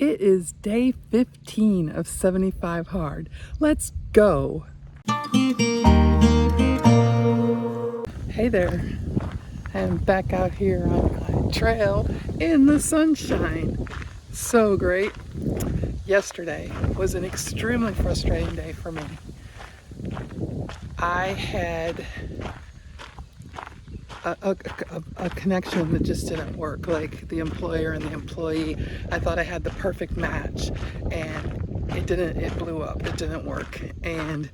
It is day 15 of 75 hard. Let's go. Hey there. I am back out here on my trail in the sunshine. So great. Yesterday was an extremely frustrating day for me. I had a connection that just didn't work, like the employer and the employee. I thought I had the perfect match and it didn't. It blew up. It didn't work, and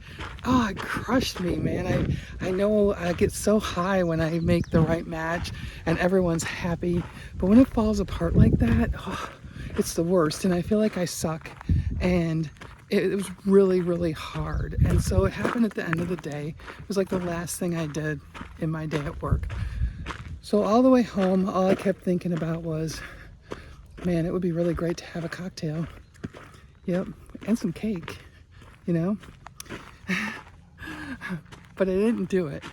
it crushed me, man. I know I get so high when I make the right match and everyone's happy, but when it falls apart like that, it's the worst, and I feel like I suck, and it was really, really hard. And so it happened at the end of the day. It was like the last thing I did in my day at work. So all the way home, all I kept thinking about was, man, it would be really great to have a cocktail. Yep, and some cake, you know? But I didn't do it.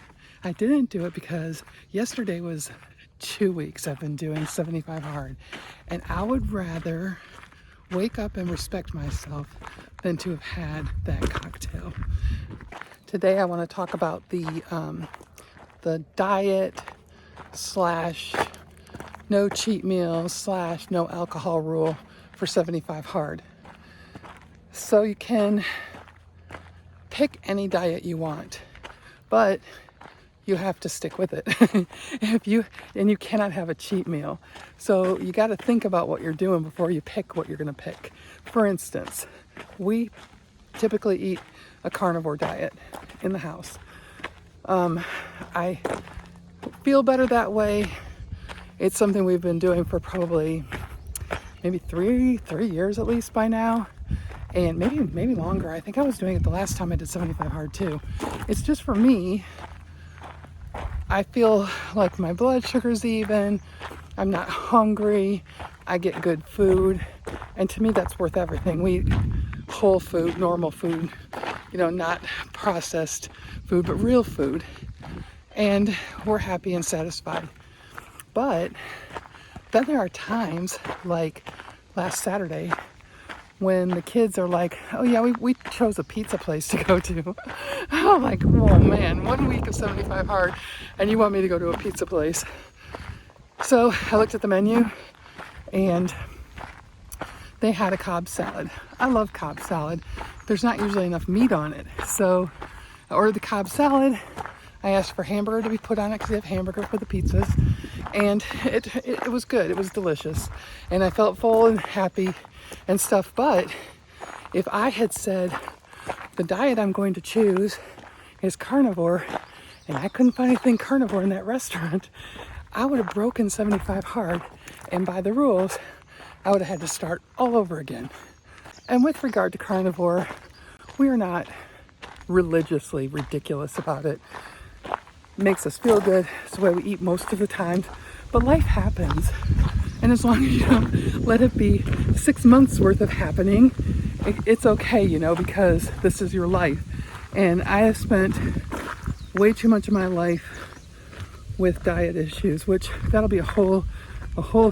I didn't do it because yesterday was 2 weeks I've been doing 75 hard. And I would rather wake up and respect myself than to have had that cocktail. Today I want to talk about the diet / no cheat meals / no alcohol rule for 75 hard. So you can pick any diet you want, but you have to stick with it. You cannot have a cheat meal. So you got to think about what you're doing before you pick what you're going to pick. For instance, we typically eat a carnivore diet in the house. I feel better that way. It's something we've been doing for probably maybe three years at least by now. And maybe longer. I think I was doing it the last time I did 75 hard too. It's just for me. I feel like my blood sugar's even. I'm not hungry. I get good food. And to me, that's worth everything. We eat whole food, normal food, not processed food, but real food. And we're happy and satisfied. But then there are times like last Saturday when the kids are like, oh yeah, we chose a pizza place to go to. I'm like, oh man, 1 week of 75 hard and you want me to go to a pizza place. So I looked at the menu and they had a Cobb salad. I love Cobb salad. There's not usually enough meat on it. So I ordered the Cobb salad. I asked for hamburger to be put on it because they have hamburger for the pizzas. And it was good. It was delicious. And I felt full and happy and stuff. But if I had said the diet I'm going to choose is carnivore and I couldn't find anything carnivore in that restaurant, I would have broken 75 hard, and by the rules I would have had to start all over again. And with regard to carnivore, we are not religiously ridiculous about it. It makes us feel good. It's the way we eat most of the time, but life happens. And as long as you don't let it be 6 months worth of happening, it's okay, because this is your life. And I have spent way too much of my life with diet issues, which that'll be a whole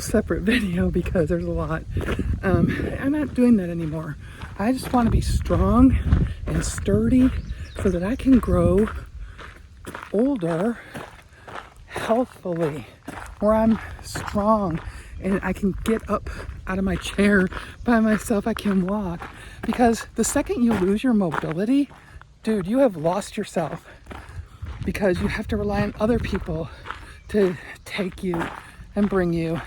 separate video because there's a lot. I'm not doing that anymore. I just want to be strong and sturdy so that I can grow older healthfully, where I'm strong and I can get up out of my chair by myself. I can walk, because the second you lose your mobility, dude, you have lost yourself, because you have to rely on other people to take you and bring you.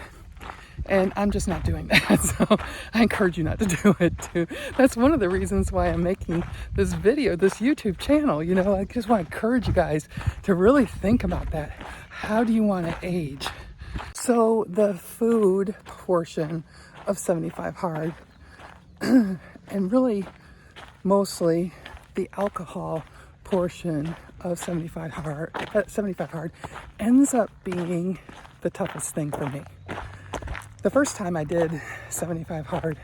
And I'm just not doing that. So I encourage you not to do it too. That's one of the reasons why I'm making this video, this YouTube channel. I just want to encourage you guys to really think about that. How do you want to age? So the food portion of 75 hard and really mostly the alcohol portion of 75 hard ends up being the toughest thing for me. The first time I did 75 hard,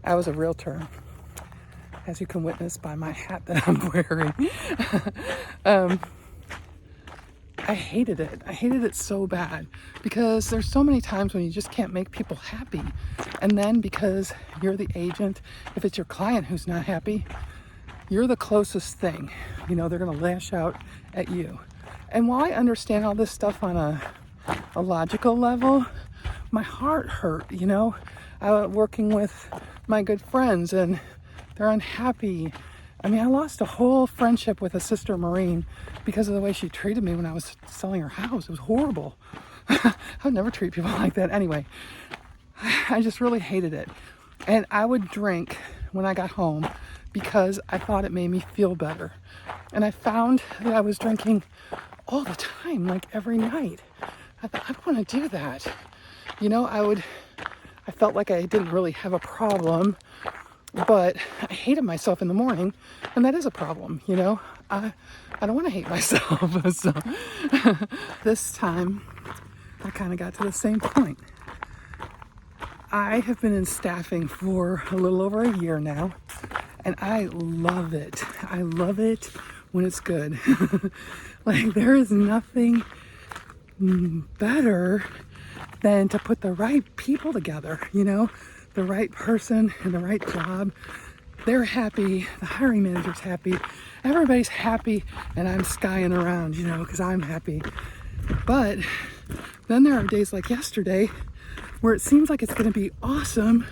I was a realtor, as you can witness by my hat that I'm wearing. I hated it. I hated it so bad because there's so many times when you just can't make people happy. And then because you're the agent, if it's your client who's not happy, you're the closest thing. You know, they're going to lash out at you. And while I understand all this stuff on a logical level, my heart hurt, you know. I was working with my good friends and they're unhappy. I mean, I lost a whole friendship with a sister Marine because of the way she treated me when I was selling her house. It was horrible. I would never treat people like that. Anyway, I just really hated it. And I would drink when I got home because I thought it made me feel better. And I found that I was drinking all the time, like every night. I thought, I don't want to do that. You know, I felt like I didn't really have a problem, but I hated myself in the morning, and that is a problem, you know. I don't want to hate myself. So this time, I kind of got to the same point. I have been in staffing for a little over a year now, and I love it. I love it when it's good. Like, there is nothing better than to put the right people together, you know, the right person and the right job. They're happy, the hiring manager's happy, everybody's happy, and I'm skying around, you know, because I'm happy. But then there are days like yesterday where it seems like it's going to be awesome,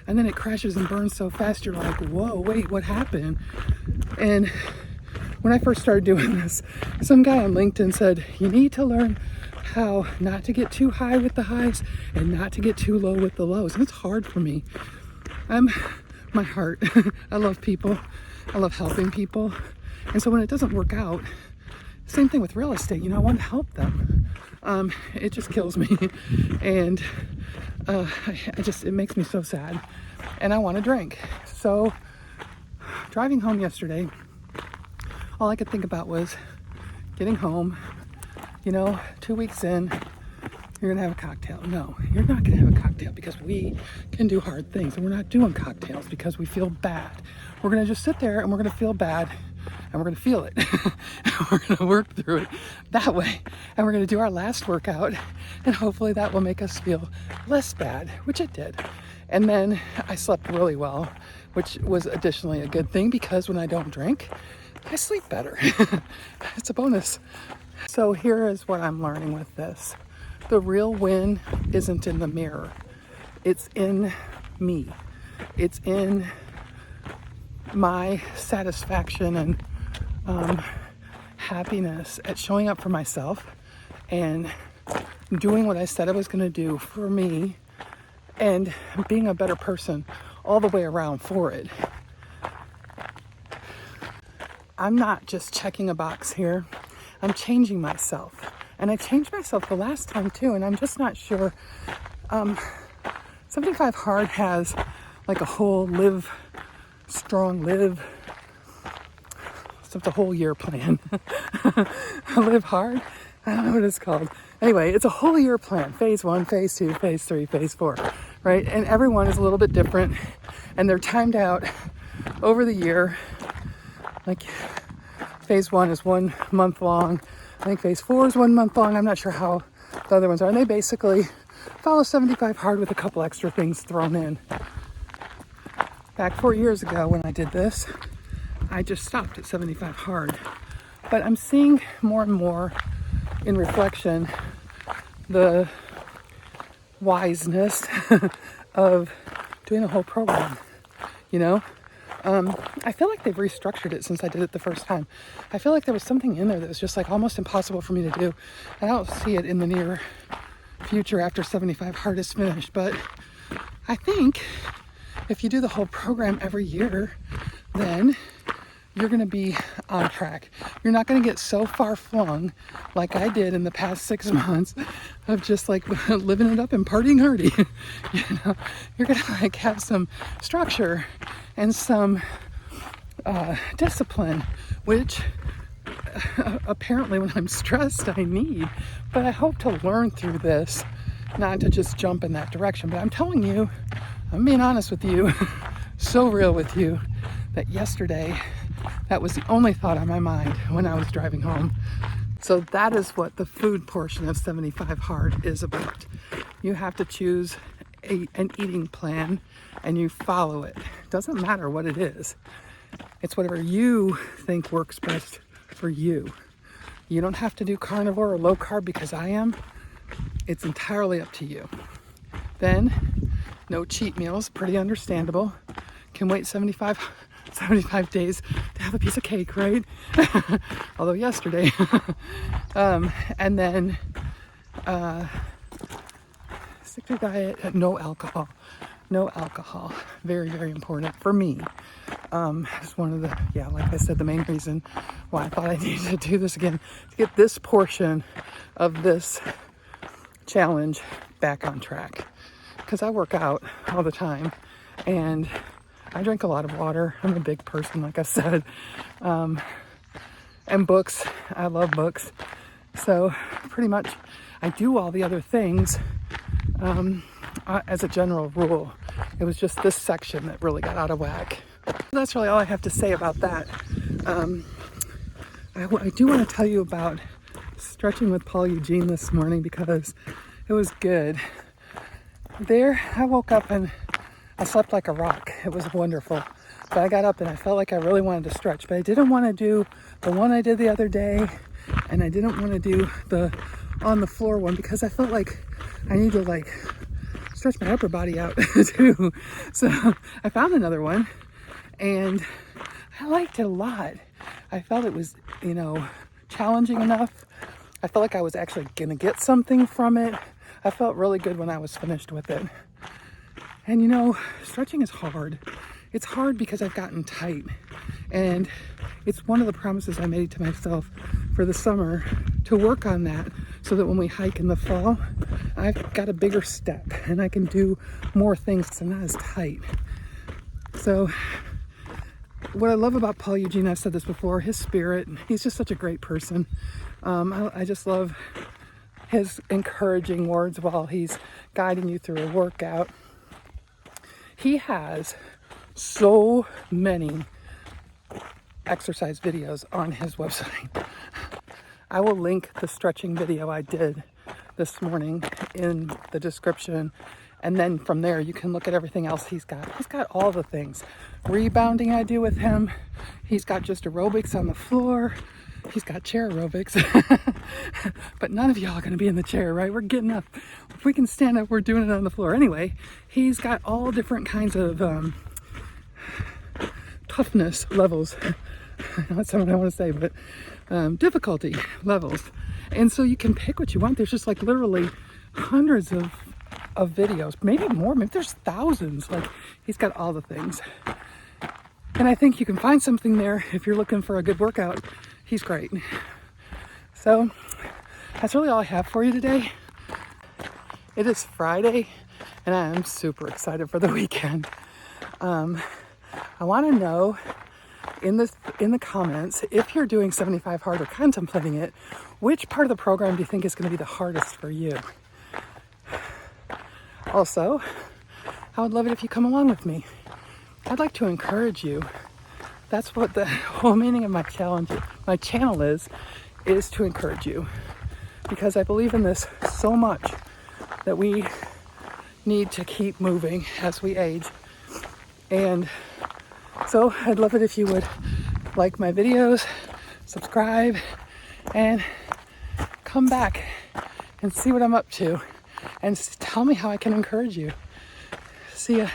and then it crashes and burns so fast you're like, whoa, wait, what happened? And when I first started doing this, some guy on LinkedIn said, you need to learn how not to get too high with the highs and not to get too low with the lows. And it's hard for me. My heart. I love people. I love helping people. And so when it doesn't work out, same thing with real estate, you know, I want to help them. It just kills me. And it makes me so sad. And I want to drink. So driving home yesterday, all I could think about was getting home. You know, 2 weeks in, you're going to have a cocktail. No, you're not going to have a cocktail because we can do hard things. And we're not doing cocktails because we feel bad. We're going to just sit there and we're going to feel bad and we're going to feel it. And we're going to work through it that way. And we're going to do our last workout. And hopefully that will make us feel less bad, which it did. And then I slept really well, which was additionally a good thing because when I don't drink, I sleep better. It's a bonus. So here is what I'm learning with this. The real win isn't in the mirror. It's in me. It's in my satisfaction and happiness at showing up for myself and doing what I said I was going to do for me and being a better person all the way around for it. I'm not just checking a box here. I'm changing myself. And I changed myself the last time too, and I'm just not sure. 75 Hard has like a whole live, so it's a whole year plan. Live hard? I don't know what it's called. Anyway, it's a whole year plan. Phase 1, phase 2, phase 3, phase 4, right? And everyone is a little bit different, and they're timed out over the year. Like, phase 1 is 1 month long. I think phase 4 is 1 month long. I'm not sure how the other ones are. And they basically follow 75 Hard with a couple extra things thrown in. Back 4 years ago when I did this, I just stopped at 75 Hard. But I'm seeing more and more in reflection the wiseness of doing a whole program, you know? I feel like they've restructured it since I did it the first time. I feel like there was something in there that was just like almost impossible for me to do. I don't see it in the near future after 75 Hard is finished, but I think if you do the whole program every year, then you're going to be on track. You're not going to get so far flung like I did in the past 6 months of just like living it up and partying hardy. You know, you're going to like have some structure and some discipline, which apparently when I'm stressed I need. But I hope to learn through this, not to just jump in that direction. But I'm telling you, I'm being honest with you, so real with you, that yesterday that was the only thought on my mind when I was driving home. So that is what the food portion of 75 Hard is about. You have to choose an eating plan and you follow it. Doesn't matter what it is. It's whatever you think works best for you. You don't have to do carnivore or low carb because I am. It's entirely up to you. Then, no cheat meals, pretty understandable. Can wait 75 days to have a piece of cake, right? Although yesterday. And then stick to diet, no alcohol. No alcohol. Very, very important for me. It's one of the, like I said, the main reason why I thought I needed to do this again, to get this portion of this challenge back on track. Because I work out all the time and I drink a lot of water. I'm a big person, like I said. And books. I love books. So pretty much I do all the other things as a general rule. It was just this section that really got out of whack. That's really all I have to say about that. I do want to tell you about stretching with Paul Eugene this morning because it was good. There, I woke up and I slept like a rock. It was wonderful. But I got up and I felt like I really wanted to stretch. But I didn't want to do the one I did the other day. And I didn't want to do the on the floor one because I felt like I need to stretch my upper body out too. So I found another one and I liked it a lot. I felt it was, challenging enough. I felt like I was actually going to get something from it. I felt really good when I was finished with it. And stretching is hard. It's hard because I've gotten tight. And it's one of the promises I made to myself for the summer to work on that so that when we hike in the fall, I've got a bigger step and I can do more things because I'm not as tight. So what I love about Paul Eugene, I've said this before, his spirit, he's just such a great person. I just love his encouraging words while he's guiding you through a workout. He has so many exercise videos on his website. I will link the stretching video I did this morning in the description. And then from there, you can look at everything else he's got. He's got all the things. Rebounding I do with him. He's got just aerobics on the floor. He's got chair aerobics. But none of y'all are going to be in the chair, right? We're getting up. If we can stand up, we're doing it on the floor. Anyway, he's got all different kinds of toughness levels. That's not what I want to say, but difficulty levels. And so you can pick what you want. There's just literally hundreds of videos, maybe more, maybe there's thousands. He's got all the things. And I think you can find something there if you're looking for a good workout. He's great. So that's really all I have for you today. It is Friday and I am super excited for the weekend. I want to know in the comments, if you're doing 75 Hard or contemplating it, which part of the program do you think is going to be the hardest for you? Also, I would love it if you come along with me. I'd like to encourage you. That's what the whole meaning of my channel is to encourage you. Because I believe in this so much that we need to keep moving as we age. And so I'd love it if you would like my videos, subscribe, and come back and see what I'm up to. And tell me how I can encourage you. See ya.